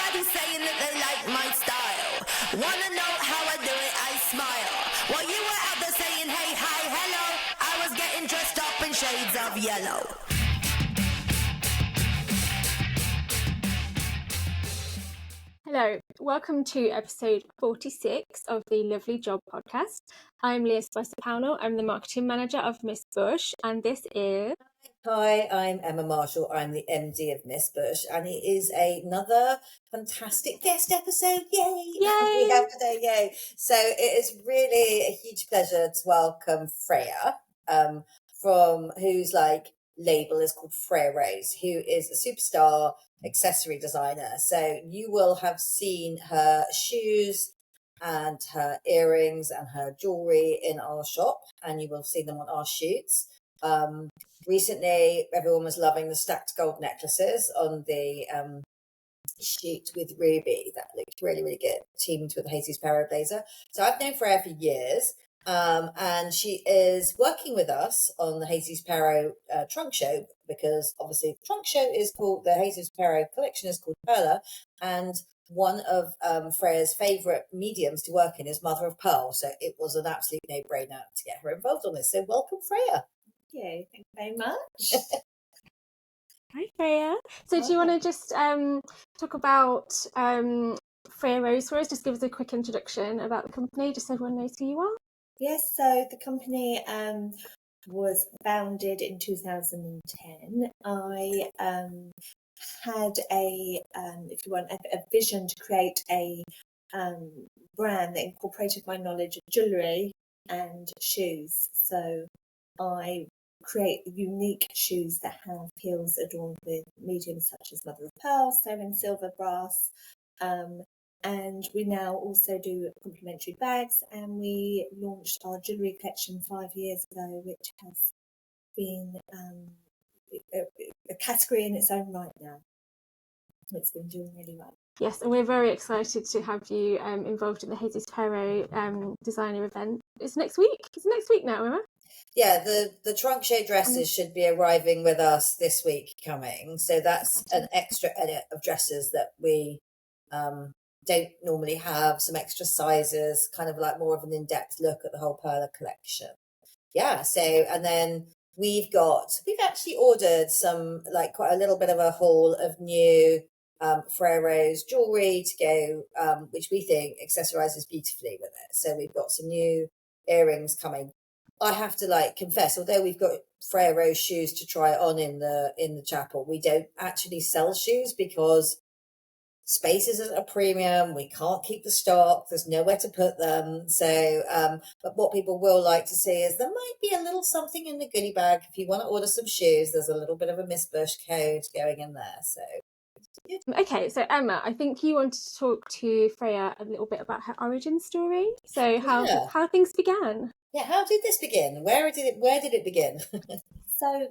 Everybody's saying that they like my style. Wanna know how I do it? I smile. While you were out there saying hey, hi, hello, I was getting dressed up in shades of yellow. Hello, welcome to episode 46 of the Lovely Job podcast. I'm Leah Spicer-Pownell. I'm the marketing manager of Miss Bush, and this is... Hi, I'm Emma Marshall. I'm the MD of Miss Bush, and it is another fantastic guest episode. Yay! Yay! We have today, yay! So it is really a huge pleasure to welcome Freya, from whose label is called Freya Rose, who is a superstar accessory designer. So you will have seen her shoes and her earrings and her jewellery in our shop, and you will see them on our shoots. Recently, everyone was loving the stacked gold necklaces on the shoot with Ruby. That looked really, really good, teamed with the Jesus Peiro blazer. So I've known Freya for years, and she is working with us on the Jesus Peiro trunk show, because obviously the trunk show is called, the Jesus Peiro collection is called Perla, and one of Freya's favourite mediums to work in is mother of pearl. So it was an absolute no-brainer to get her involved on this. So welcome, Freya. Thank you very much. Hi, Freya. So do you want to just talk about Freya Rose for us? Just give us a quick introduction about the company, just so everyone knows who you are. Yes, so the company was founded in 2010. I had a vision to create a brand that incorporated my knowledge of jewellery and shoes. So I create unique shoes that have heels adorned with mediums such as mother of pearl, sterling silver, brass, and we now also do complimentary bags, and we launched our jewellery collection 5 years ago, which has been a category in its own right now. It's been doing really well. Yes, and we're very excited to have you involved in the Jesus Peiro designer event. It's next week. It's next week now, Emma. Yeah, the trunk show dresses should be arriving with us this week coming. So that's an extra edit of dresses that we don't normally have, some extra sizes, kind of like more of an in-depth look at the whole Perla collection. Yeah, so, and then we've actually ordered some, quite a little bit of a haul of new Freya Rose jewellery to go, which we think accessorises beautifully with it. So we've got some new earrings coming. I have to confess, although we've got Freya Rose shoes to try on in the chapel, we don't actually sell shoes because space is at a premium. We can't keep the stock. There's nowhere to put them. So, but what people will like to see is there might be a little something in the goodie bag. If you want to order some shoes, there's a little bit of a Miss Bush code going in there. So. Okay, so Emma, I think you wanted to talk to Freya a little bit about her origin story. So how things began. Yeah, how did this begin? Where did it begin? So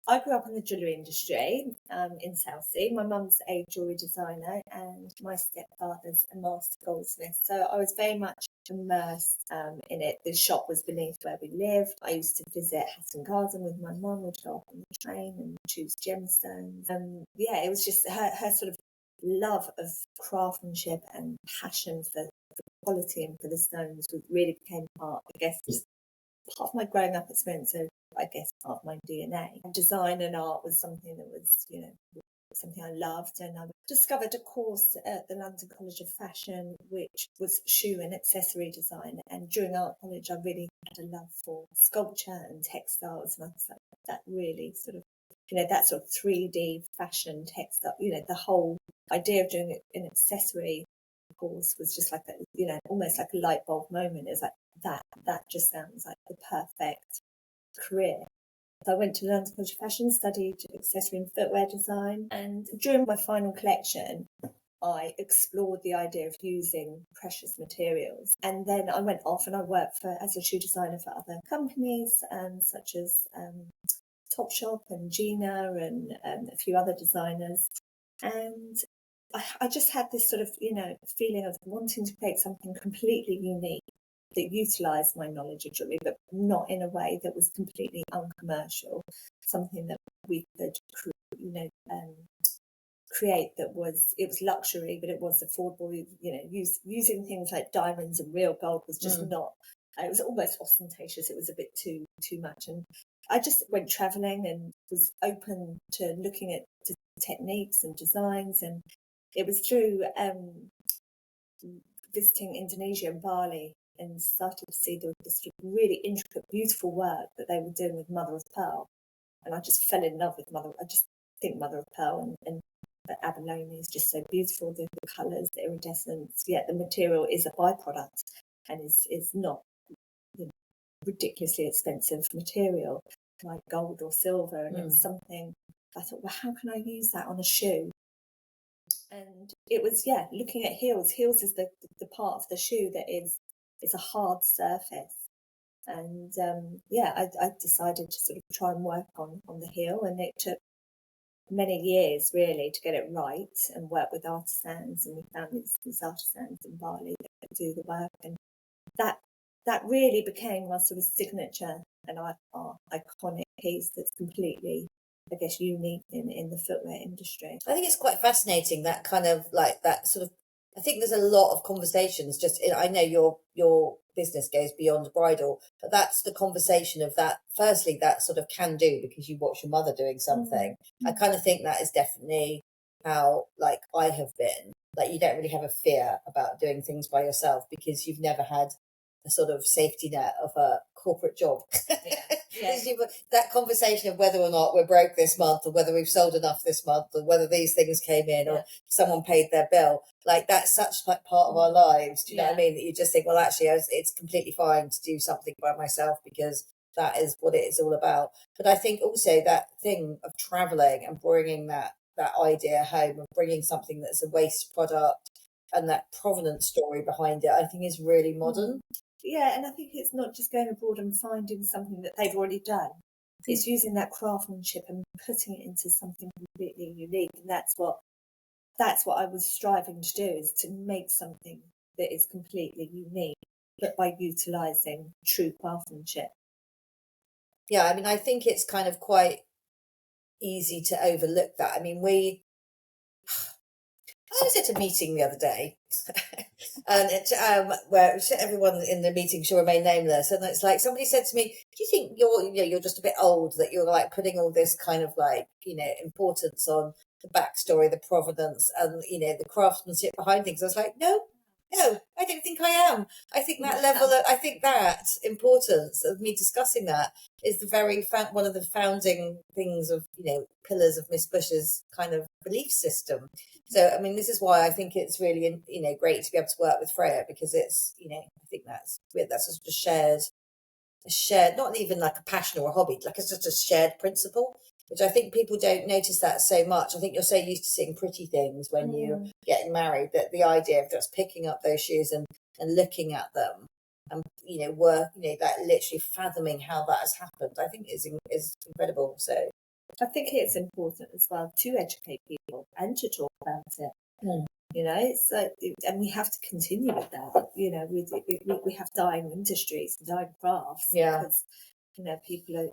I grew up in the jewellery industry in Southsea. My mum's a jewellery designer and my stepfather's a master goldsmith. So I was very much immersed in it. The shop was beneath where we lived. I used to visit Hatton Garden with my mum. We'd go up on the train and choose gemstones. Yeah, it was just her sort of love of craftsmanship and passion for quality and for the stones really became part, I guess, just part of my growing up experience. So I guess part of my DNA. Design and art was something that was, something I loved, and I discovered a course at the London College of Fashion, which was shoe and accessory design. And during art college, I really had a love for sculpture and textiles, and I was like, that really sort of, that sort of 3D fashion textile, the whole idea of doing an accessory course was just like that, almost like a light bulb moment. It's like that just sounds like the perfect career. So I went to London College of Fashion, studied accessory and footwear design, and during my final collection I explored the idea of using precious materials. And then I went off and I worked as a shoe designer for other companies, such as Topshop and Gina and a few other designers. And I just had this sort of, feeling of wanting to create something completely unique that utilised my knowledge of jewellery, but not in a way that was completely uncommercial. Something that we could, create it was luxury, but it was affordable. You know, using things like diamonds and real gold was just not. It was almost ostentatious. It was a bit too much, and I just went travelling and was open to looking at techniques and designs, and it was through visiting Indonesia and Bali and started to see this really intricate, beautiful work that they were doing with mother of pearl, and I just fell in love with I just think mother of pearl and the abalone is just so beautiful. The colours, the iridescence, yet the material is a byproduct and is not ridiculously expensive material like gold or silver, and it was something I thought, well, how can I use that on a shoe? And it was looking at heels. Heels is the part of the shoe that is a hard surface, and I decided to sort of try and work on the heel, and it took many years really to get it right and work with artisans, and we found these artisans in Bali that could do the work, and that really became my sort of signature and our iconic piece that's completely, I guess, unique in the footwear industry. I think it's quite fascinating, that kind of like that sort of, I think there's a lot of conversations I know your business goes beyond bridal, but that's the conversation of that, firstly, that sort of can do because you watch your mother doing something. I kind of think that is definitely how like I have been, like you don't really have a fear about doing things by yourself because you've never had a sort of safety net of a corporate job. That conversation of whether or not we're broke this month, or whether we've sold enough this month, or whether these things came in, or someone paid their bill, like that's such like part of our lives. Do you know what I mean? That you just think, well, actually, it's completely fine to do something by myself because that is what it is all about. But I think also that thing of traveling and bringing that idea home, of bringing something that's a waste product and that provenance story behind it, I think is really modern. Yeah, and I think it's not just going abroad and finding something that they've already done. It's using that craftsmanship and putting it into something completely unique, and that's what I was striving to do, is to make something that is completely unique, but by utilising true craftsmanship. Yeah, I mean, I think it's kind of quite easy to overlook that. I mean, I was at a meeting the other day, and where everyone in the meeting shall remain nameless, and it's like somebody said to me, "Do you think you're just a bit old that you're like putting all this kind of like importance on the backstory, the provenance, and the craftsmanship behind things?" I was like, No, I don't think I am. I think that I think that importance of me discussing that is the very one of the founding things of pillars of Miss Bush's kind of belief system. So I mean, this is why I think it's really great to be able to work with Freya, because it's I think that's a sort of shared, not even like a passion or a hobby, like it's just a shared principle, which I think people don't notice that so much. I think you're so used to seeing pretty things when you're getting married, that the idea of just picking up those shoes and looking at them and that literally fathoming how that has happened, I think is incredible. So I think it's important as well to educate people and to talk about it. It's and we have to continue with that. We have dying industries, dying crafts. Because people are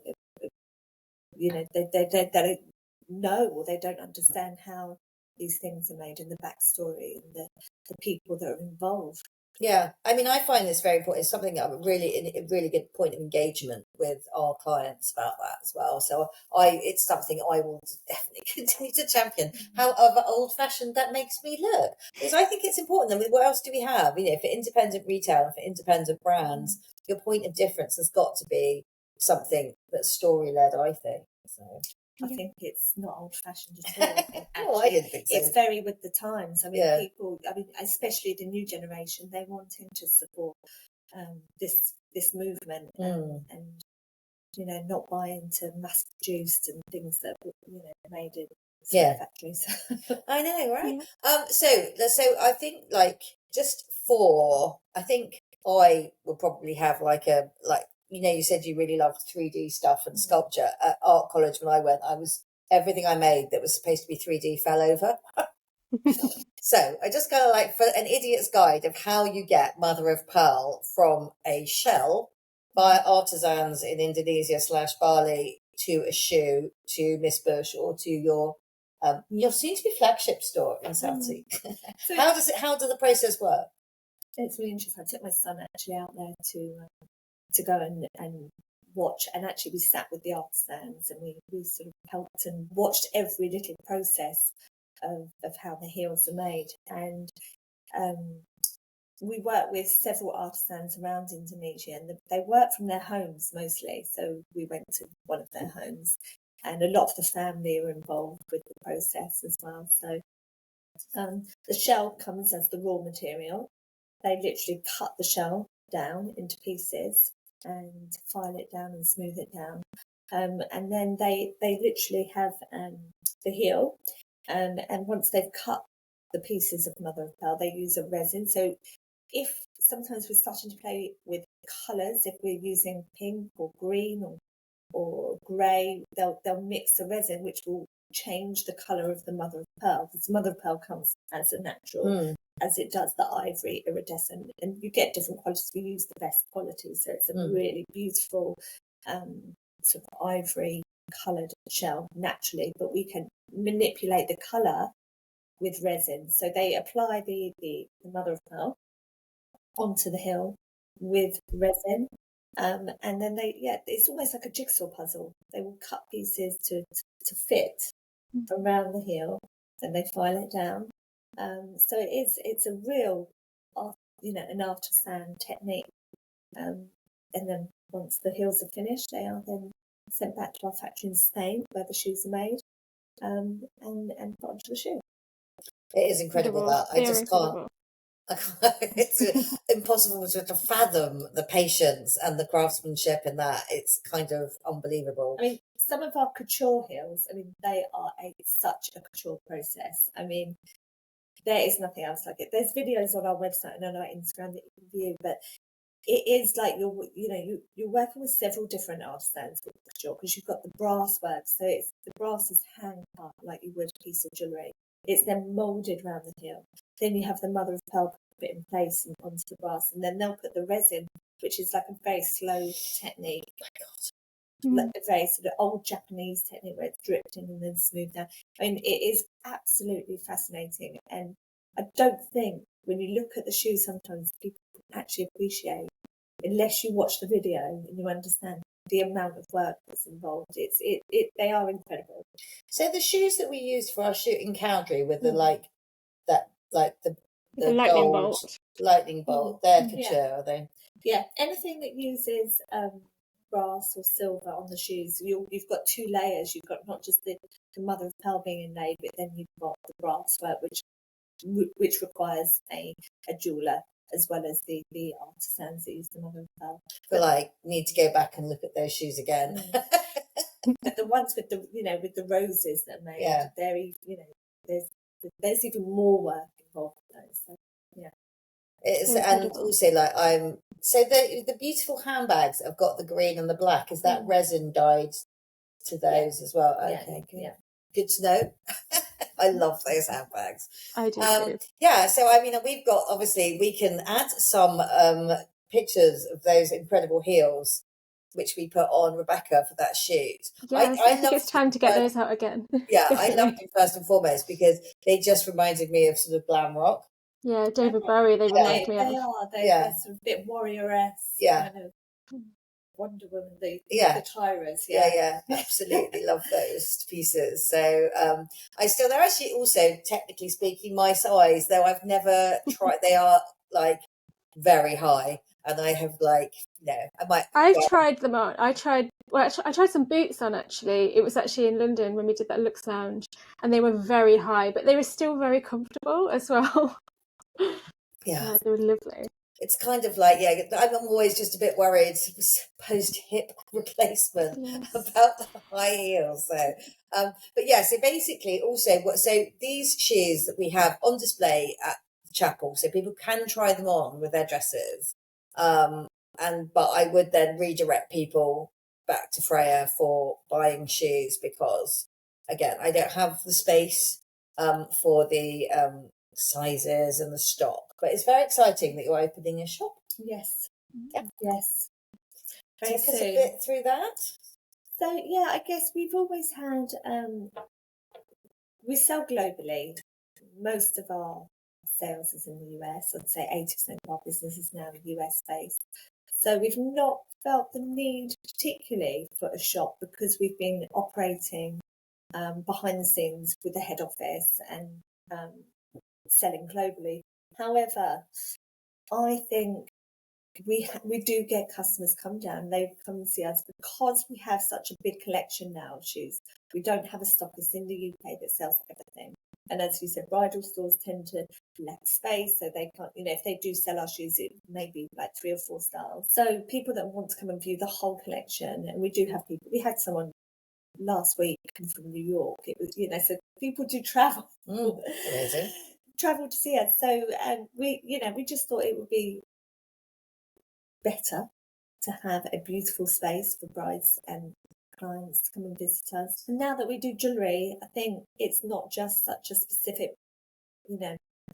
they don't know, or they don't understand how these things are made, and the backstory and the people that are involved. Yeah, I mean, I find this very important. It's something I'm a really good point of engagement with our clients about that as well. So it's something I will definitely continue to champion. However old-fashioned that makes me look, because I think it's important. I mean, what else do we have? For independent retail, for independent brands, your point of difference has got to be something that's story-led, I think. So I think it's not old-fashioned at all. I think I didn't think so. It's very with the times. I mean, people, especially the new generation, they're wanting to support this movement and not buy into mass-produced and things that made in factories. I know, right? So I think I think I will probably have you said you really loved 3D stuff and sculpture. At art college when I went, everything I made that was supposed to be 3D fell over. So I just kind of for an idiot's guide of how you get mother of pearl from a shell by artisans in Indonesia / Bali to a shoe to Miss Bush or to your your soon-to-be flagship store in Southsea. So How does the process work? it's really interesting. I took my son actually out there to go and watch, and actually we sat with the artisans and we sort of helped and watched every little process of how the heels are made. And we work with several artisans around Indonesia, and they work from their homes mostly. So we went to one of their homes, and a lot of the family are involved with the process as well. So the shell comes as the raw material. They literally cut the shell down into pieces and file it down and smooth it down. And then they literally have the heel. And once they've cut the pieces of mother of pearl, they use a resin. So if sometimes we're starting to play with colours, if we're using pink or green or grey, they'll mix the resin, which will change the colour of the mother of pearl, because mother of pearl comes as a natural, as it does the ivory iridescent, and you get different qualities. We use the best quality, so it's a really beautiful sort of ivory coloured shell naturally, but we can manipulate the colour with resin. So they apply the mother of pearl onto the heel with resin, and then it's almost like a jigsaw puzzle. They will cut pieces to fit around the heel, and they file it down. So it's a real an artisan technique, and then once the heels are finished, they are then sent back to our factory in Spain where the shoes are made, and put onto the shoe. It is incredible that I just can't. It's impossible to fathom the patience and the craftsmanship in that. It's kind of unbelievable. I mean, some of our couture heels, they are such a couture process. There is nothing else like it. There's videos on our website and on our Instagram that you can view, but it is like you're working with several different artisans with couture, because you've got the brass work. So the brass is hand cut like you would a piece of jewellery. It's then moulded around the heel. Then you have the mother of pearl put in place and onto the brass, and then they'll put the resin, which is like a very slow technique. Like a very sort of old Japanese technique where it's dripped in and then smoothed down. It is absolutely fascinating, and I don't think when you look at the shoes sometimes people actually appreciate, unless you watch the video and you understand the amount of work that's involved. They are incredible. So the shoes that we used for our shooting Cowdrey with the the lightning gold bolt. lightning bolt, they're couture, are they? Yeah, anything that uses brass or silver on the shoes, you've got two layers. You've got not just the mother of pearl being inlaid, but then you've got the brass work, which requires a jeweller, as well as the artisans that use the mother of pearl. But need to go back and look at those shoes again. But the ones with the roses that are made, there's even more work involved with those. So, yeah. And also so the beautiful handbags that have got the green and the black, is that resin dyed to those as well? Okay, good to know. I love those handbags. I do too. Yeah, so we've got, obviously we can add some pictures of those incredible heels which we put on Rebecca for that shoot. Yes, I think it's time to get those out again. Yeah, I loved them first and foremost because they just reminded me of sort of glam rock. Yeah, David Bowie, they remind me of. They're sort of a bit warrior-esque. Yeah. Kind of Wonder Woman, the Tyras. Yeah, absolutely love those pieces. So they're actually also, technically speaking, my size, though I've never tried. They are very high, and I have I've tried them on. I tried some boots on, actually. It was actually in London when we did that Lux Lounge, and they were very high, but they were still very comfortable as well. Yeah, they were lovely. It's kind of I'm always just a bit worried post-hip replacement about the high heels. So, so basically also, these shoes that we have on display at the chapel, so people can try them on with their dresses. But I would then redirect people back to Freya for buying shoes because, again, I don't have the space for the sizes and the stock. But it's very exciting that you're opening a shop. Yes. Yeah. Yes. Take us a bit through that. So, I guess we've always had, we sell globally. Most of our sales is in the US. I'd say 80% of our business is now US based. So we've not felt the need particularly for a shop because we've been operating behind the scenes with the head office and selling globally. However, I think we do get customers come down. They come and see us because we have such a big collection now of shoes. We don't have a stockist in the UK that sells everything. And as you said, bridal stores tend to lack space, so they can't, if they do sell our shoes, it may be like 3 or 4 styles. So people that want to come and view the whole collection, and we do have people. We had someone last week come from New York. It was, so people do travel. Amazing. Travel to see us. So we just thought it would be better to have a beautiful space for brides and clients to come and visit us. And now that we do jewellery, I think it's not just such a specific,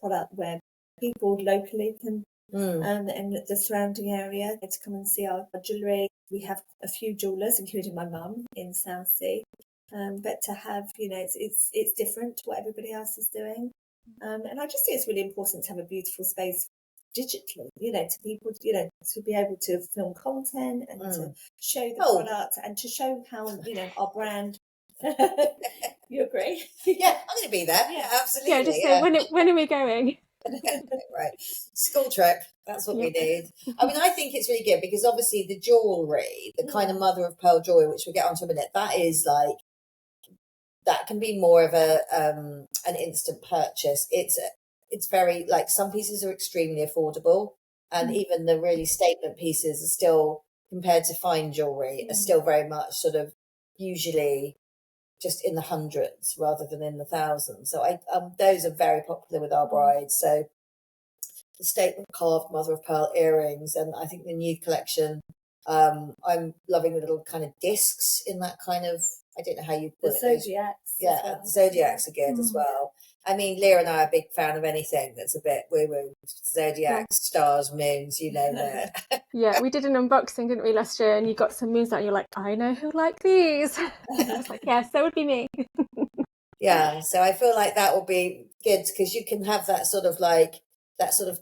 product where people locally can and the surrounding area to come and see our jewellery. We have a few jewellers, including my mum, in Southsea. But to have, it's different to what everybody else is doing. And I just think it's really important to have a beautiful space digitally, to people, to be able to film content and to show the product and to show how, our brand. You agree? Yeah, I'm going to be there. Yeah, absolutely. Yeah, just say, when are we going? Right. School trip. That's what we need. I mean, I think it's really good because obviously the jewellery, the kind of mother of pearl jewellery, which we'll get onto in a minute, that is like, that can be more of an instant purchase. It's very, like, some pieces are extremely affordable, and even the really statement pieces are still, compared to fine jewellery, are still very much sort of usually just in the hundreds rather than in the thousands. So those are very popular with our brides. So the statement carved mother of pearl earrings, and I think the new collection, I'm loving the little kind of discs in that kind of, I don't know how you put it. The zodiacs. Yeah, well. Zodiacs are good as well. I mean, Leah and I are a big fan of anything that's a bit woo-woo. Zodiacs, stars, moons, you name it. Yeah, we did an unboxing, didn't we, last year? And you got some moons out and you're like, I know who like these. And I was like, yes, that would be me. Yeah, so I feel like that will be good because you can have that sort of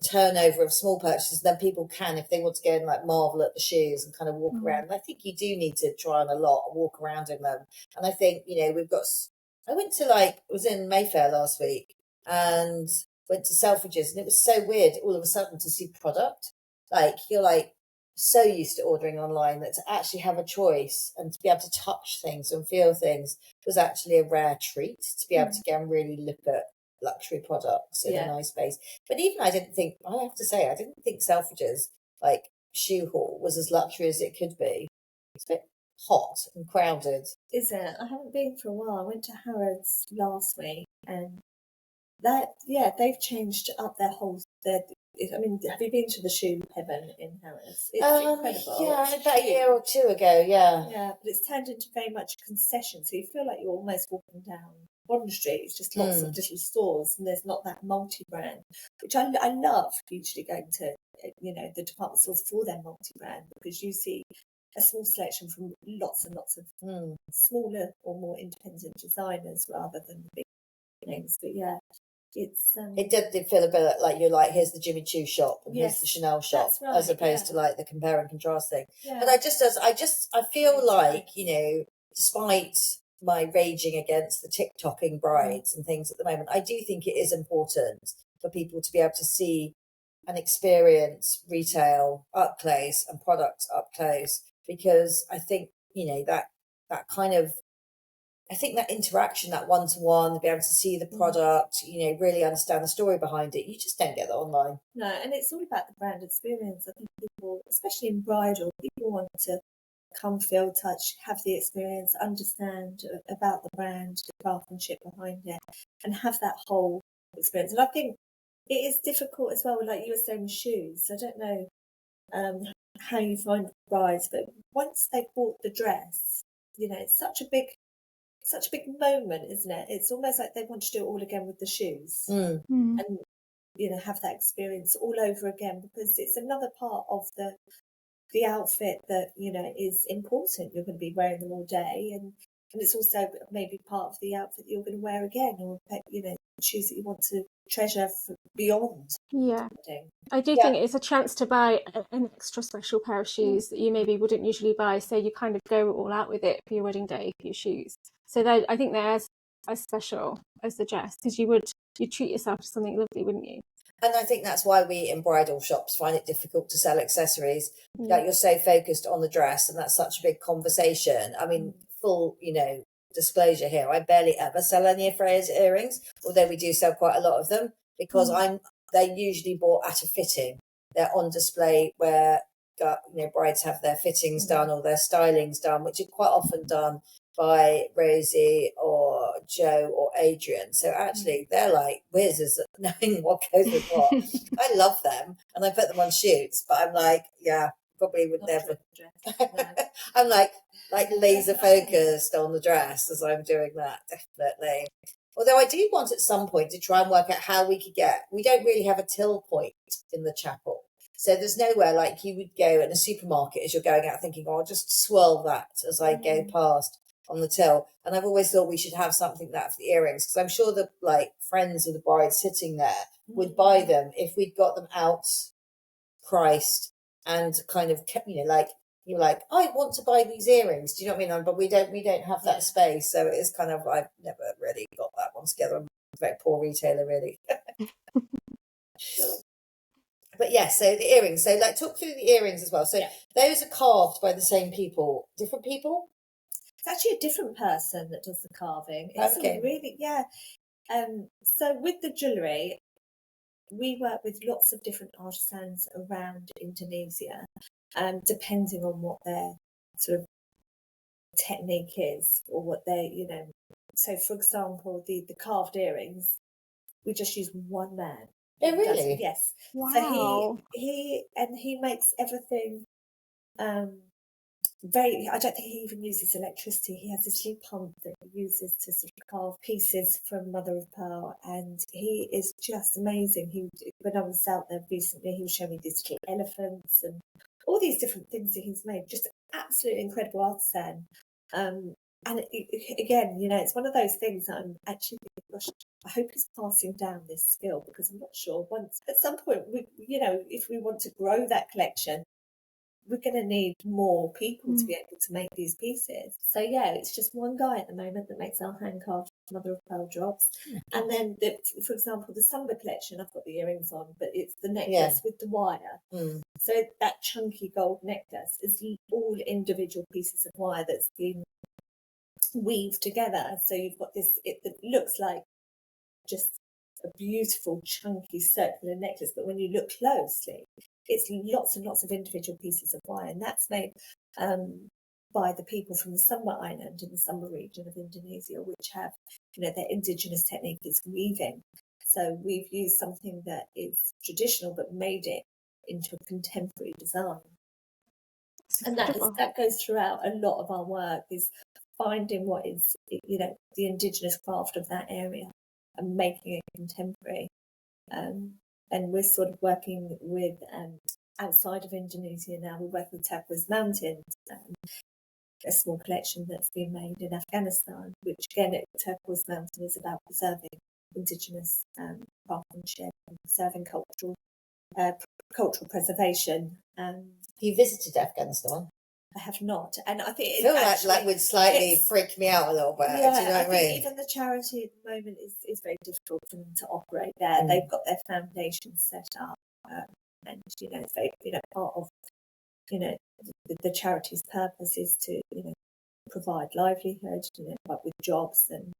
turnover of small purchases. Then people can, if they want to go and like marvel at the shoes and kind of walk around. And I think you do need to try on a lot and walk around in them. And I think, I went to was in Mayfair last week and went to Selfridges, and it was so weird all of a sudden to see product. Like, you're like so used to ordering online that to actually have a choice and to be able to touch things and feel things was actually a rare treat, to be able to go and really look at luxury products in a nice space. But even I didn't think Selfridges, like shoe hall, was as luxury as it could be. It's a bit hot and crowded. Is it? I haven't been for a while. I went to Harrods last week, and they've changed up their whole. I mean, have you been to the shoe heaven in Harrods? It's incredible. Yeah, about a year or two ago. Yeah, but it's turned into very much a concession, so you feel like you're almost walking down Bond Street. It's just lots of little stores, and there's not that multi-brand, which I love. Usually going to the department stores for their multi-brand, because you see a small selection from lots and lots of smaller or more independent designers rather than the big names. But yeah, it's it did feel a bit like you're like, here's the Jimmy Choo shop and here's the Chanel shop, right, as opposed to like the compare and contrast thing. But I feel like, despite my raging against the TikToking brides and things at the moment, I do think it is important for people to be able to see and experience retail up close and products up close, because I think, that kind of, I think that interaction, that one-to-one, be able to see the product, really understand the story behind it, you just don't get that online. No, and it's all about the brand experience. I think people, especially in bridal, people want to come, feel, touch, have the experience, understand about the brand, the craftsmanship behind it, and have that whole experience. And I think it is difficult as well, like you were saying with shoes. I don't know how you find brides, but once they've bought the dress, it's such a big moment, isn't it? It's almost like they want to do it all again with the shoes and have that experience all over again, because it's another part of the outfit that is important. You're going to be wearing them all day, and And it's also maybe part of the outfit that you're going to wear again, or, shoes that you want to treasure beyond. Yeah. I do Yeah. think it's a chance to buy an extra special pair of shoes that you maybe wouldn't usually buy. So you kind of go all out with it for your wedding day for your shoes. So I think they're as special as the dress, because you'd treat yourself to something lovely, wouldn't you? And I think that's why we in bridal shops find it difficult to sell accessories. Like, you're so focused on the dress, and that's such a big conversation. I mean, full, disclosure here, I barely ever sell any of Freya's earrings, although we do sell quite a lot of them, because they're usually bought at a fitting. They're on display where brides have their fittings done or their stylings done, which are quite often done by Rosie or Joe or Adrian. So actually they're like whizzes at knowing what goes with what. I love them and I put them on shoots, but I'm like, probably would never. I'm like laser focused on the dress as I'm doing that, definitely. Although I do want at some point to try and work out how we don't really have a till point in the chapel. So there's nowhere like you would go in a supermarket as you're going out thinking, I'll just swirl that as I go past on the till. And I've always thought we should have something like that for the earrings, because I'm sure the friends of the bride sitting there would buy them if we'd got them out priced and kind of kept, you're like, I want to buy these earrings. Do you know what I mean? But we don't have that space. So it is kind of, I've never really got that one together. I'm a very poor retailer, really. But yeah, so the earrings. So talk through the earrings as well. So those are carved by the same people, different people? It's actually a different person that does the carving. It's really, so with the jewellery, we work with lots of different artisans around Indonesia, depending on what their sort of technique is, or what they, So, for example, the carved earrings, we just use one man. Oh, really? Yes. Wow. So he makes everything I don't think he even uses electricity. He has this little pump that he uses to sort of carve pieces from mother of pearl, and he is just amazing. When I was out there recently, he was showing me these little elephants and all these different things that he's made. Just absolutely incredible artisan. And again, it's one of those things that I'm actually thinking, gosh, I hope he's passing down this skill, because I'm not sure at some point, if we want to grow that collection, we're going to need more people to be able to make these pieces. So it's just one guy at the moment that makes our hand-carved mother of pearl drops. And then, for example, the Summer collection, I've got the earrings on, but it's the necklace with the wire. So that chunky gold necklace is all individual pieces of wire that's been weaved together. So you've got this, it looks like just a beautiful chunky circular necklace, but when you look closely, it's lots and lots of individual pieces of wire, and that's made by the people from the Sumba Island in the Sumba region of Indonesia, which have, their indigenous technique is weaving. So we've used something that is traditional but made it into a contemporary design. And that goes throughout a lot of our work, is finding what is, the indigenous craft of that area and making it contemporary. And we're sort of working with, outside of Indonesia now, we work with Turquoise Mountains, a small collection that's been made in Afghanistan, which again at Turquoise Mountain is about preserving indigenous craftsmanship and preserving cultural preservation. You visited Afghanistan? I have not, and I think I feel like would slightly freak me out a little bit. Yeah, do you know what I mean? Even the charity at the moment is very difficult for them to operate there. They've got their foundation set up, and it's very, part of the charity's purpose is to provide livelihood, like with jobs and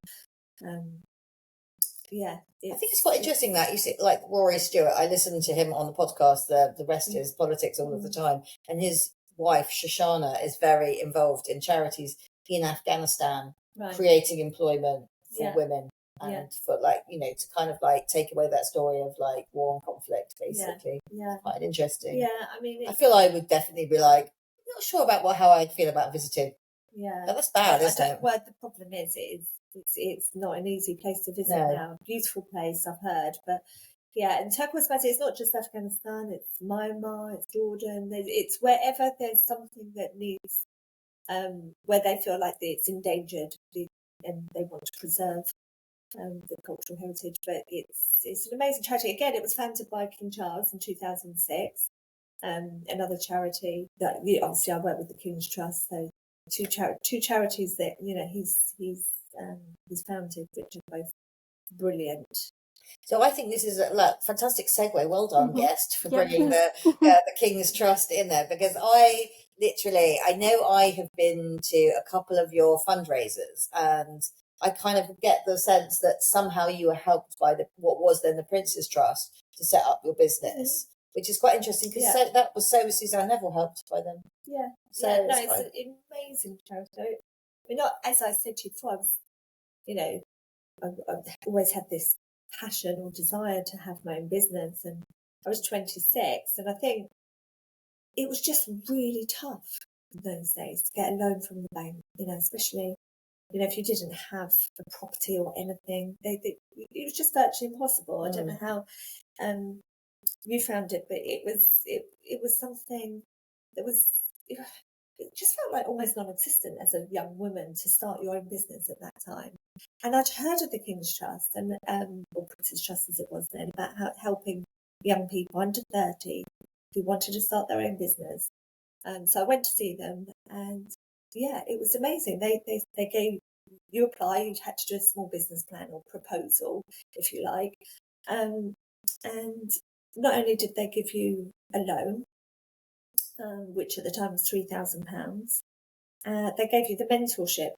I think it's quite interesting that you see, like Rory Stewart. I listen to him on the podcast. The rest is politics all of the time, and his wife Shoshana is very involved in charities in Afghanistan, creating employment for women and for to kind of take away that story of war and conflict, basically. It's quite interesting. I mean, I feel I would definitely be not sure about how I'd feel about visiting. That's bad, isn't it? Well, the problem is it's not an easy place to visit now. Beautiful place, I've heard, but and Turquoise Mountain, it's not just Afghanistan, it's Myanmar, it's Jordan, it's wherever there's something that needs where they feel like it's endangered and they want to preserve the cultural heritage. But it's an amazing charity. Again, it was founded by King Charles in 2006. Another charity that obviously I work with the King's Trust, so two charities that he's founded, which are both brilliant. So I think this is a fantastic segue. Well done, guest, for bringing the King's Trust in there, because I know I have been to a couple of your fundraisers, and I kind of get the sense that somehow you were helped by what was then the Prince's Trust to set up your business, which is quite interesting, because that was so was Suzanne Neville helped by them. Yeah. So no, it's an amazing charity. I mean, as I said to you before, I was, I've always had this passion or desire to have my own business, and I was 26, and I think it was just really tough in those days to get a loan from the bank, especially if you didn't have a property or anything. It was just virtually impossible. I don't know how you found it, but it was something that was it just felt like almost non-existent as a young woman to start your own business at that time. And I'd heard of the King's Trust and or Prince's Trust as it was then, about helping young people under 30 who wanted to start their own business. So I went to see them, and it was amazing. They gave you you had to do a small business plan or proposal, if you like, and not only did they give you a loan, which at the time was £3,000, they gave you the mentorship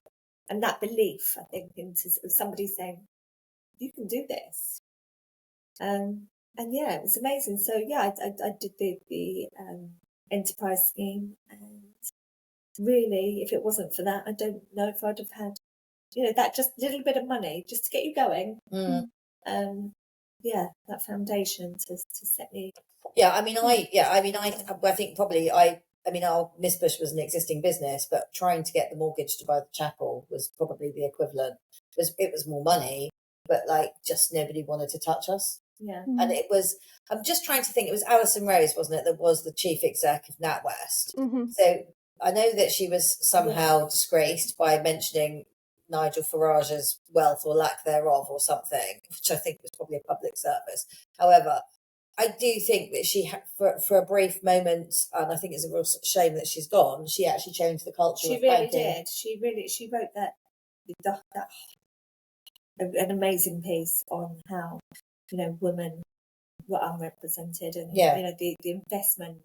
and that belief, I think, into somebody saying, you can do this. And it was amazing. So I did the enterprise scheme, and really, if it wasn't for that, I don't know if I'd have had, that just little bit of money just to get you going. That foundation to set me. I think probably our Miss Bush was an existing business, but trying to get the mortgage to buy the chapel was probably the equivalent. It was more money, but just nobody wanted to touch us. Yeah. And it was, I'm just trying to think, it was Alison Rose, wasn't it, that was the chief exec of NatWest. So I know that she was somehow disgraced by mentioning Nigel Farage's wealth or lack thereof or something, which I think was probably a public service. However, I do think that she had, for a brief moment, and I think it's a real shame that she's gone, she actually changed the culture of banking. She really did. She wrote that an amazing piece on how, women were unrepresented, and the investment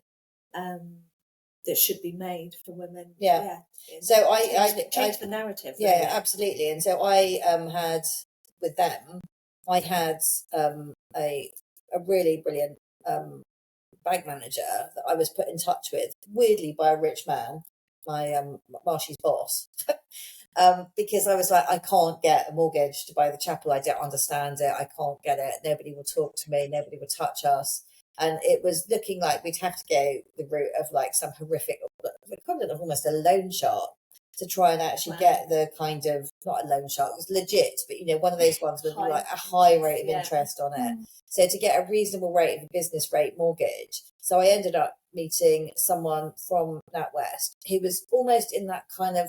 that should be made for women. So changed the narrative. Yeah, really. absolutely. And so I had with them, I had a really brilliant bank manager that I was put in touch with, weirdly by a rich man, my Marshy's boss. Because I was like, I can't get a mortgage to buy the chapel. I don't understand it. I can't get it. Nobody will talk to me. Nobody will touch us. And it was looking like we'd have to go the route of some horrific, equivalent of almost a loan shark, to try and actually get the kind of, not a loan shark, it was legit, but one of those ones with a high rate of interest on it. So to get a reasonable rate of a business rate mortgage. So I ended up meeting someone from NatWest who was almost in that kind of,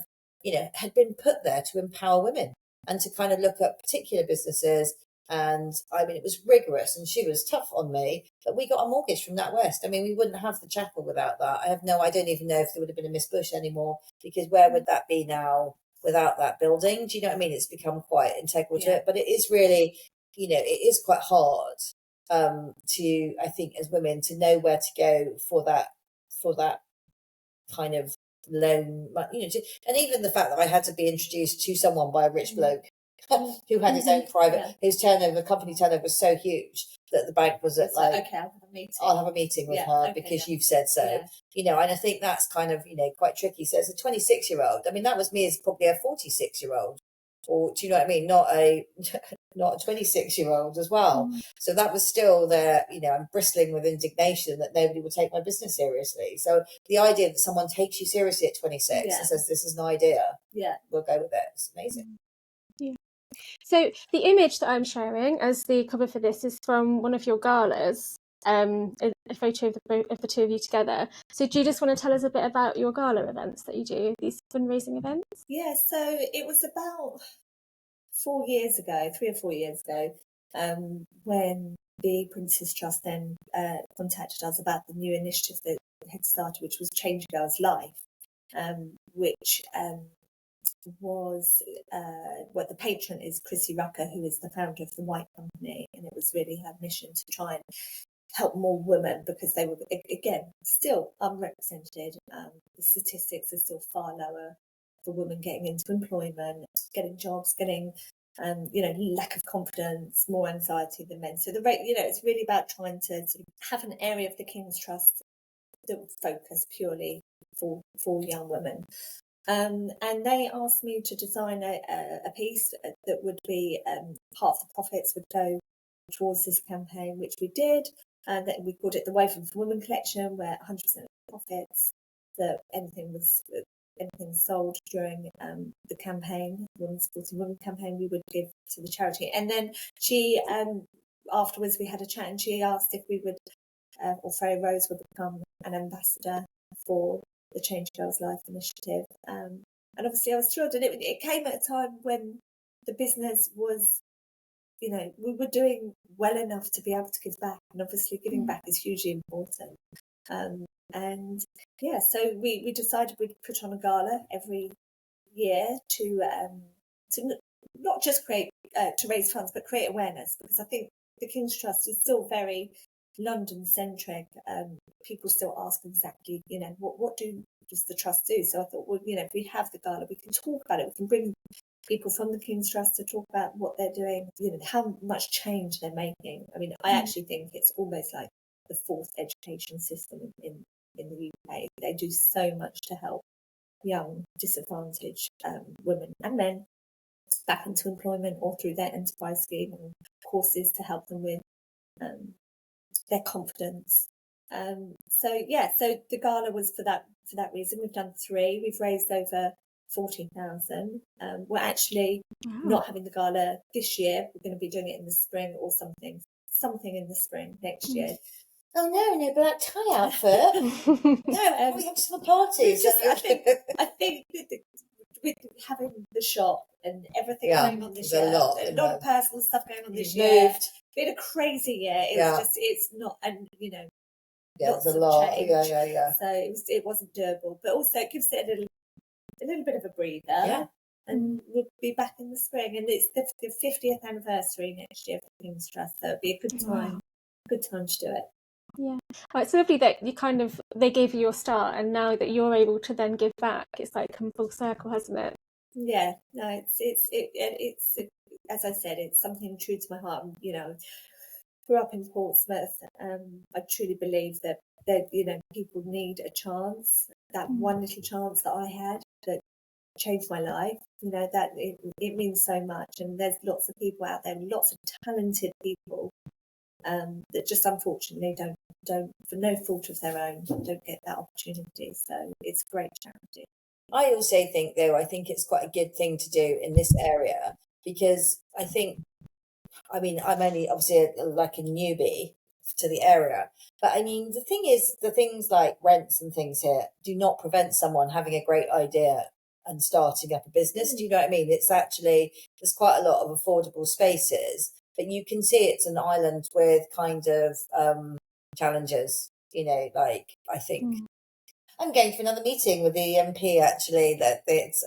had been put there to empower women and to kind of look at particular businesses. And I mean, it was rigorous, and she was tough on me, but we got a mortgage from NatWest. I mean, we wouldn't have the chapel without that. I don't even know if there would have been a Miss Bush anymore, because where would that be now without that building? Do you know what I mean? It's become quite integral to it, but it is really, it is quite hard to, I think, as women, to know where to go for that kind of loan, and even the fact that I had to be introduced to someone by a rich bloke who had his own private, his company turnover was so huge that the bank was at okay, I'll have a meeting with her because you've said so. And I think that's kind of, quite tricky. So as a 26-year-old, I mean, that was me as probably a 46-year-old, or do you know what I mean? Not a 26-year-old as well. So that was still there, I'm bristling with indignation that nobody would take my business seriously. So the idea that someone takes you seriously at 26 and says, this is an idea, we'll go with it. It's amazing. So the image that I'm sharing as the cover for this is from one of your galas. a photo of the two of you together. So do you just want to tell us a bit about your gala events that you do, these fundraising events? Yeah, so it was about 3 or 4 years ago, when the Prince's Trust then contacted us about the new initiative that had started, which was Change a Girl's Life, which was what the patron is Chrissy Rucker, who is the founder of the White Company, and it was really her mission to try and help more women because they were, again, still unrepresented. The statistics are still far lower for women getting into employment, getting jobs, getting lack of confidence, more anxiety than men. So it's really about trying to sort of have an area of the King's Trust that would focus purely for young women. And they asked me to design a piece that would be part of the profits would go towards this campaign, which we did. And that we called it the Woven for Women collection, where 100% of the profits, that anything sold during the campaign, Women Supporting Women campaign, we would give to the charity. And then she, afterwards, we had a chat, and she asked if we would, or Freya Rose would become an ambassador for the Change Girls' Life initiative. And obviously I was thrilled, and it came at a time when the business was, we were doing well enough to be able to give back, and obviously giving back is hugely important. And yeah, so we decided we'd put on a gala every year to not just create to raise funds, but create awareness, because I think the King's Trust is still very London centric. People still ask exactly, what does the trust do? So I thought, well, if we have the gala, we can talk about it. We can bring people from the King's Trust to talk about what they're doing, how much change they're making. I mean, I actually think it's almost like the fourth education system in the UK. They do so much to help young, disadvantaged women and men back into employment or through their enterprise scheme and courses to help them with their confidence. So the gala was for that reason. We've done 3. We've raised over 40,000. We're actually not having the gala this year. We're going to be doing it in the spring or something in the spring next year. Oh no, black tie outfit. No, we have some parties. I think with having the shop and everything going on this year, a lot of personal stuff going on this year. It's been a crazy year. It's not, and lots of change. Yeah. So it wasn't doable, but also it gives it a little bit of a breather. Yeah. And we'll be back in the spring, and it's the 50th anniversary next year for King's Trust, so it'll be a good time. Good time to do it. Yeah, it's lovely that they gave you your start, and now that you're able to then give back, it's like come full circle, hasn't it? Yeah, no, it's as I said, it's something true to my heart. Grew up in Portsmouth. I truly believe that people need a chance. That one little chance that I had that changed my life. That it means so much, and there's lots of people out there, lots of talented people. That just unfortunately don't for no fault of their own don't get that opportunity. So it's a great charity. I also think it's quite a good thing to do in this area, because I'm only obviously like a newbie to the area, but I mean the thing is, the things like rents and things here do not prevent someone having a great idea and starting up a business. Do you know what I mean? It's actually, there's quite a lot of affordable spaces. But you can see it's an island with kind of challenges, I think. I'm going to another meeting with the MP, actually, that it's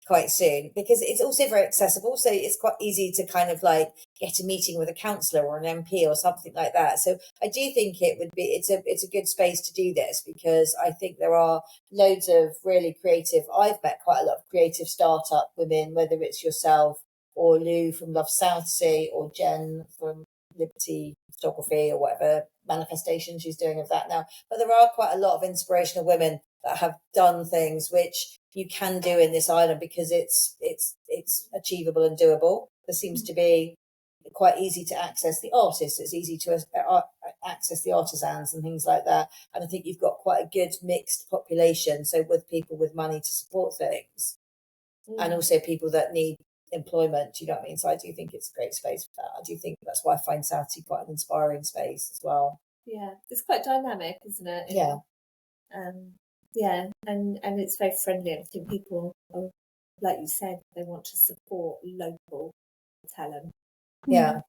quite soon, because it's also very accessible. So it's quite easy to kind of like get a meeting with a councillor or an MP or something like that. So I do think it's a good space to do this, because I think there are loads of really creative, I've met quite a lot of creative startup women, whether it's yourself or Lou from Love Southsea, or Jen from Liberty Photography, or whatever manifestation she's doing of that now. But there are quite a lot of inspirational women that have done things which you can do in this island, because it's achievable and doable. There seems to be quite easy to access the artists. It's easy to access the artisans and things like that. And I think you've got quite a good mixed population. So with people with money to support things, and also people that need employment, you know what I mean? So I do think it's a great space for that. I do think that's why I find Southsea quite an inspiring space as well. Yeah, it's quite dynamic, isn't it? Yeah. Yeah, and it's very friendly. I think people are, like you said, they want to support local talent. Yeah,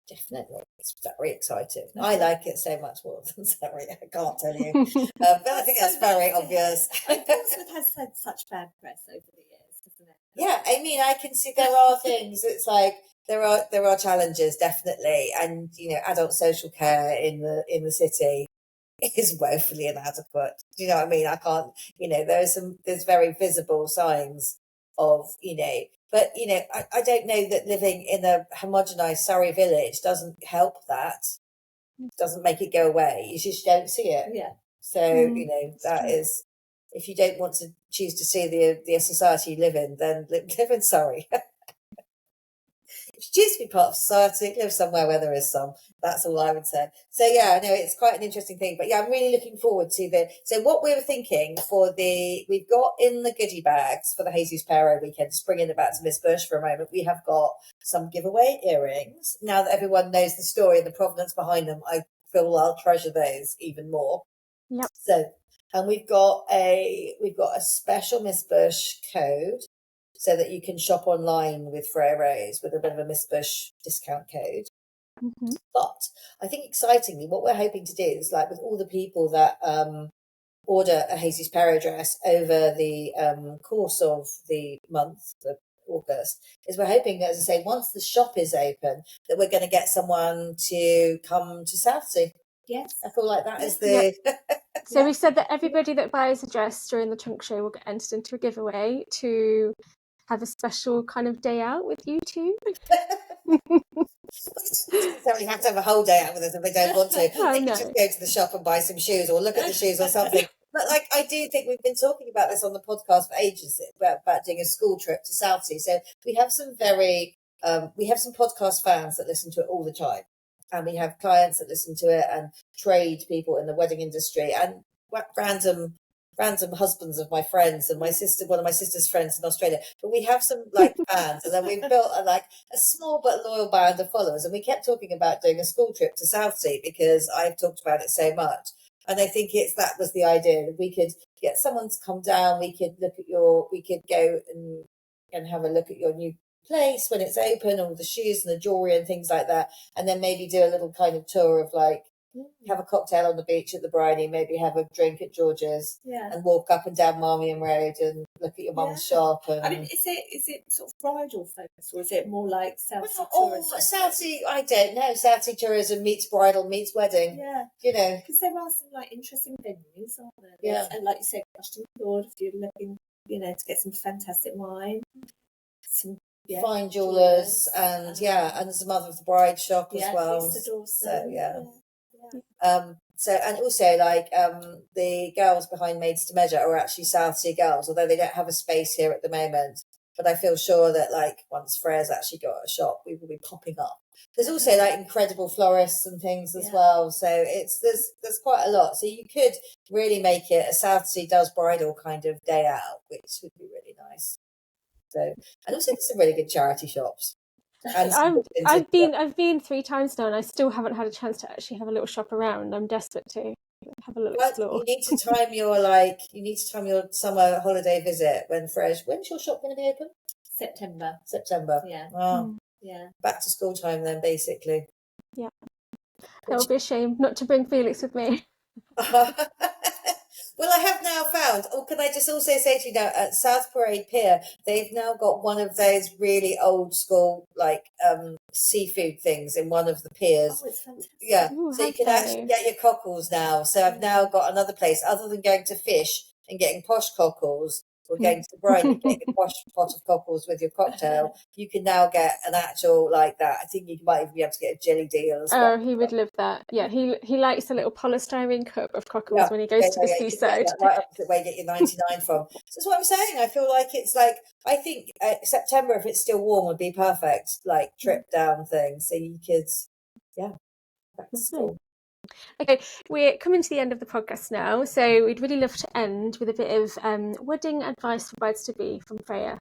definitely. It's very exciting. I like it so much more than Surrey, I can't tell you. But I think that's very obvious. Portsmouth has had such bad press over the years, hasn't it? Yeah, I mean, I can see there are things. It's like there are challenges, definitely, and adult social care in the city is woefully inadequate. Do you know what I mean? I can't. There's very visible signs of but I don't know that living in a homogenized Surrey village doesn't help that. Doesn't make it go away. You just don't see it. Yeah. So that is. If you don't want to choose to see the society you live in, then live in Surrey. If you choose to be part of society, live somewhere where there is some. That's all I would say. So yeah, no, it's quite an interesting thing. But yeah, I'm really looking forward to so what we were thinking we've got in the goodie bags for the Jesus Peiro weekend, just bringing it back to Miss Bush for a moment, we have got some giveaway earrings. Now that everyone knows the story and the provenance behind them, I feel I'll treasure those even more. Yep. So, and we've got a special Miss Bush code so that you can shop online with Freya Rose with a bit of a Miss Bush discount code. Mm-hmm. But I think excitingly, what we're hoping to do is like with all the people that order a Jesus Peiro dress over the course of the month of August, is we're hoping, as I say, once the shop is open, that we're going to get someone to come to Southsea. Yes. I feel like that is the... So we said that everybody that buys a dress during the trunk show will get entered into a giveaway to have a special kind of day out with you two. Necessarily have to have a whole day out with us if they don't want to. Oh, They can no. just go to the shop and buy some shoes or look at the shoes or something. But like, I do think we've been talking about this on the podcast for ages about doing a school trip to Southsea. So we have some podcast fans that listen to it all the time, and we have clients that listen to it, and trade people in the wedding industry, and random husbands of my friends, and one of my sister's friends in Australia. But we have some like fans, and then we've built a small but loyal band of followers. And we kept talking about doing a school trip to Southsea because I've talked about it so much. And I think that was the idea, that we could get someone to come down. We could go and have a look at your new place when it's open, all the shoes and the jewellery and things like that. And then maybe do a little kind of tour of like, have a cocktail on the beach at the Bryony, maybe have a drink at George's, and walk up and down Marmion Road and look at your mum's shop. And... I mean, is it sort of bridal focused, or is it more like Southsea tourism? Southsea, I don't know. Southsea tourism meets bridal meets wedding. Yeah, because there are some like interesting venues, aren't there? Yeah, and like you said, Ashton Lord, if you're looking, to get some fantastic wine, some fine jewellers, and some Mother of the Bride shop as well. So and also like the girls behind Maids to Measure are actually Southsea girls, although they don't have a space here at the moment. But I feel sure that like once Freya's actually got a shop, we will be popping up. There's also like incredible florists and things as well. So there's quite a lot. So you could really make it a Southsea does bridal kind of day out, which would be really nice. So, and also some really good charity shops. And I've been 3 times now, and I still haven't had a chance to actually have a little shop around. I'm desperate to have a little explore. You need to time your summer holiday visit when's your shop going to be open? September. Yeah. Wow. Yeah. Back to school time then, basically. Yeah. It would be a shame not to bring Felix with me. Well, I have now found, can I just also say to you now, at South Parade Pier, they've now got one of those really old school, like, seafood things in one of the piers. Oh, it's fantastic. Yeah, so you can actually get your cockles now. So I've now got another place, other than going to fish and getting posh cockles, or going to the brine and getting a posh pot of cockles with your cocktail, you can now get an actual like that. I think you might even be able to get a jelly deal as well. Oh, he would love that. Yeah, he likes a little polystyrene cup of cockles when he goes to the seaside. Right opposite where you get your 99 from. So that's what I'm saying. I feel like it's like, I think September, if it's still warm, would be perfect, like trip down thing. So you could, back to school. Okay, we're coming to the end of the podcast now, so we'd really love to end with a bit of wedding advice for brides-to-be from Freya.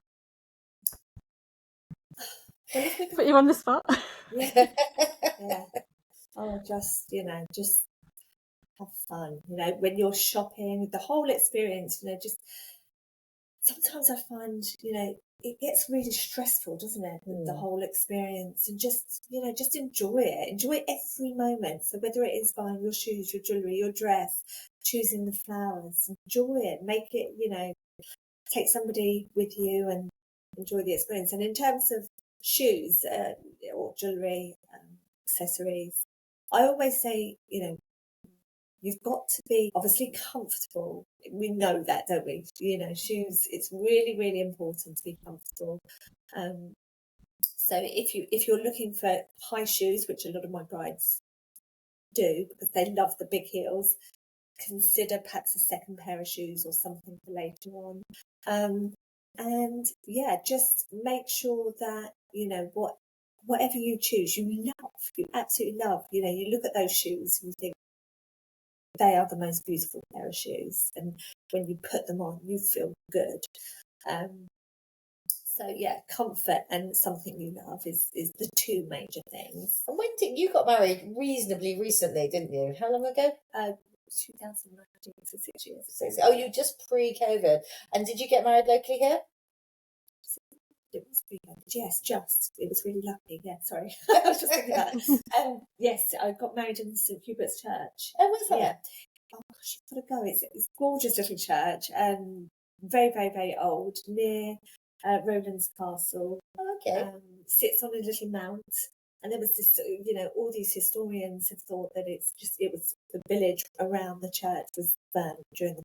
Put you on the spot. Yeah. Oh, just have fun. You know, when you're shopping, the whole experience, you know, just sometimes I find, you know, it gets really stressful, doesn't it? The whole experience, and just, you know, just enjoy it. Enjoy every moment. So whether it is buying your shoes, your jewellery, your dress, choosing the flowers, enjoy it. Make it, you know, take somebody with you and enjoy the experience. And in terms of shoes or jewellery, accessories, I always say, you know, you've got to be obviously comfortable. We know that, don't we? You know, shoes, it's really, really important to be comfortable. So if you're looking for high shoes, which a lot of my brides do because they love the big heels, consider perhaps a second pair of shoes or something for later on. And yeah, just make sure that, you know, whatever you choose, you absolutely love. You know, you look at those shoes and you think, they are the most beautiful pair of shoes, and when you put them on, you feel good. So yeah, comfort and something you love is the two major things. And when did you got married? Reasonably recently, didn't you? How long ago? 2019, for 6 years. Oh, you just pre-COVID. And did you get married locally here? It was pre-COVID. Yes, just. It was really lucky. Yeah, sorry. I was just thinking about it. Yes, I got married in St Hubert's Church. Oh, was that? Yeah. Oh gosh, you've got to go. It's a gorgeous little church. Very, very, very old, near Rowland's Castle. Oh, okay. Sits on a little mount. And there was this, you know, all these historians have thought that it was the village around the church was burned during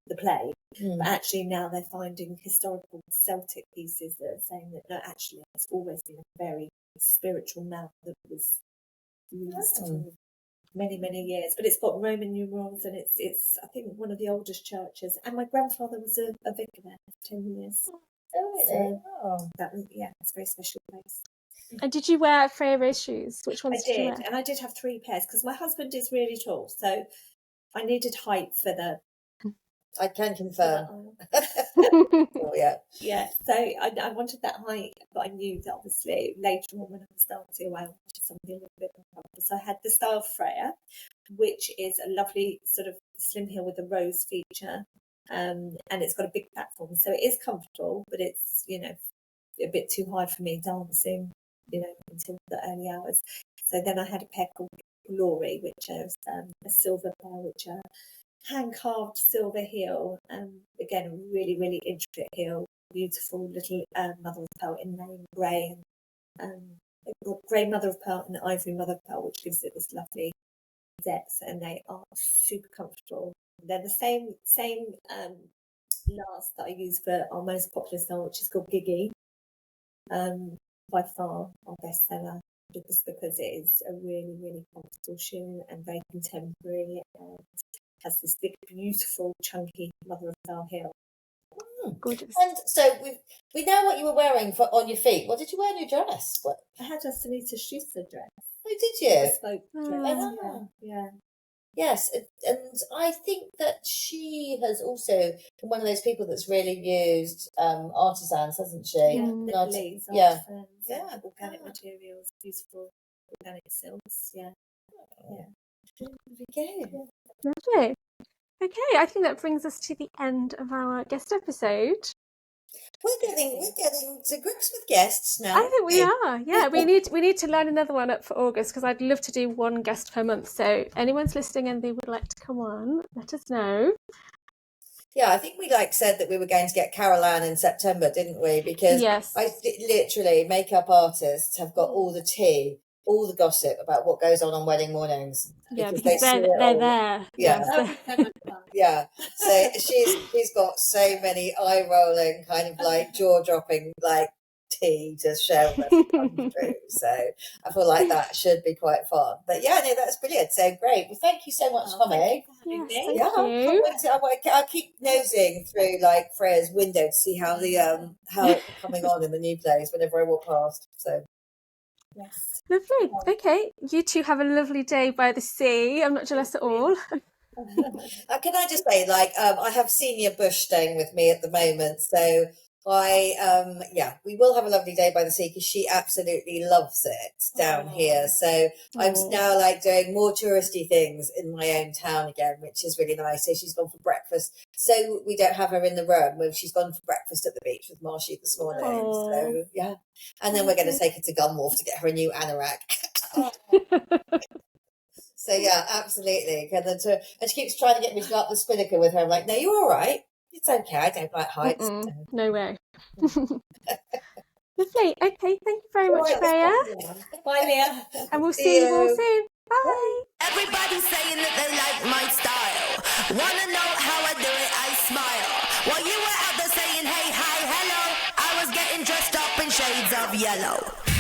the plague. But actually now they're finding historical Celtic pieces that are saying that no, actually it's always been a very spiritual mount that was used for many, many years. But it's got Roman numerals, and it's I think one of the oldest churches. And my grandfather was a vicar there for 10 years. Oh, really? So that was, yeah, it's a very special place. And did you wear Freya Rose shoes? Which ones did you wear? And I did have 3 pairs because my husband is really tall, so I needed height for the. I can confirm. Oh, yeah. Yeah, so I wanted that height, but I knew that obviously later on when I was dancing away, I wanted something a little bit more comfortable. So I had the style Freya, which is a lovely sort of slim heel with a rose feature, and it's got a big platform, so it is comfortable, but it's, you know, a bit too high for me dancing, you know, until the early hours. So then I had a pair called Glory, which is a silver pair, which are hand-carved silver heel, again, a really, really intricate heel, beautiful little mother of pearl inlay, grey, and grey mother of pearl and ivory mother of pearl, which gives it this lovely depth, and they are super comfortable. They're the same last that I use for our most popular style, which is called Gigi, by far our bestseller, because it is a really, really comfortable shoe and very contemporary, and has this big, beautiful, chunky mother of pearl heel. Gorgeous. And so we know what you were wearing on your feet. What did you wear in your dress? What? I had a Sunita Schuster dress. Oh, did you? Bespoke dress. Yeah. Yes, and I think that she has also been one of those people that's really used artisans, hasn't she? Yeah, artisans, organic materials, beautiful organic silks. Yeah. Okay. Lovely. Okay, I think that brings us to the end of our guest episode. We're getting to grips with guests now. I think we are. Yeah, we need to line another one up for August, because I'd love to do one guest per month. So anyone's listening and they would like to come on, let us know. Yeah, I think we said that we were going to get Carol Ann in September, didn't we? Because yes. Literally makeup artists have got all the tea, all the gossip about what goes on wedding mornings. Yeah, because they're there. Yeah. Yeah. So she's got so many eye rolling, kind of like jaw dropping, like tea to share with us come through. So I feel like that should be quite fun. But yeah, no, that's brilliant. So great. Well, thank you so much for coming. Yes, Yeah, I'll keep nosing through like Freya's window to see how it's coming on in the new place whenever I walk past. So yes. Lovely. Okay, you two have a lovely day by the sea. I'm not jealous at all. Can I just say, I have Senior Bush staying with me at the moment, so We will have a lovely day by the sea because she absolutely loves it down here. So I'm now like doing more touristy things in my own town again, which is really nice. So she's gone for breakfast. So we don't have her in the room. Well, she's gone for breakfast at the beach with Marshy this morning. So yeah, and then we're going to take her to Gunwharf to get her a new anorak. So yeah, absolutely. And she keeps trying to get me to go up the spinnaker with her. I'm like, no, you're all right. It's okay. I don't like heights. No way. Lovely. Okay, thank you very much, Freya. Bye, Leah. And we'll see you all soon. Bye. Everybody's saying that they like my style. Wanna know how I do it? I smile. While you were out there saying, hey, hi, hello, I was getting dressed up in shades of yellow.